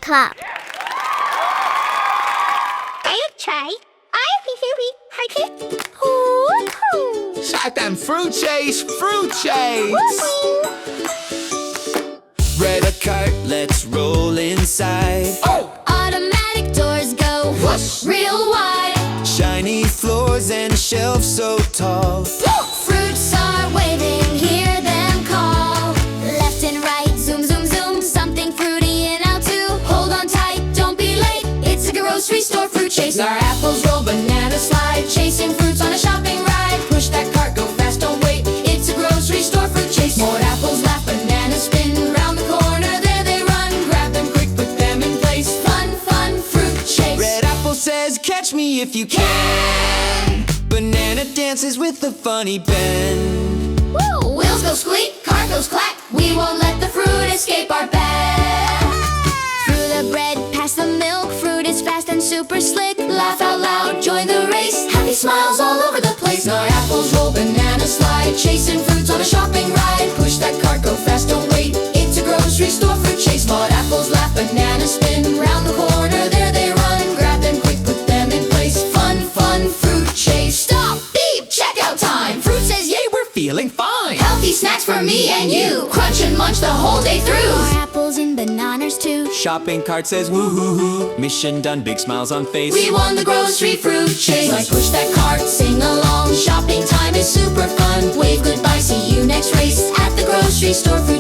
Club. I'll try. Shot them fruit chase, fruit chase. Red a cart, let's roll inside. Oh! Automatic doors go whoosh, real wide. Shiny floors and shelves so tall. Fruits are waving, hear them call. Left and right, zoom, zoom, zoom. Something fruity in aisle 2. Hold on tight, don't be late. It's a grocery store fruit chase. Our apples roll, bananas slide. Chasing fruits on a shopping ride. Push that cart, go fast, don't wait. It's a grocery store fruit chase. More apples laugh, bananas spin. Round the corner, there they run. Grab them quick, put them in place. Fun, fun, fruit chase. Red apple says, catch me if you can. Banana dances with a funny bend. Woo! Wheels go squeak, car goes clack. We won't let the fruit escape our bag. Through the bread, past the milk. Fruit is fast and super slick. Laugh out loud, join the race. Happy smiles all over the place. Our apples roll, bananas slide. Chasing fruits on a shopping ride. Push that cart, go fast, don't wait. It's a grocery store fruit chase. Maud apples laugh, bananas spin. Round the corner, there they run. Grab them quick, put them in place. Fun, fun, fruit chase. Stop, beep, checkout time. Fruit says, yay, we're feeling fine. Healthy snacks for me and you. Crunch and munch the whole day through. More apples and bananas too. Shopping cart says woo-hoo-hoo. Mission done, big smiles on face. We won the grocery fruit chase. Like push that cart, sing along. Shopping time is super fun. Wave goodbye, see you next race. At the grocery store fruit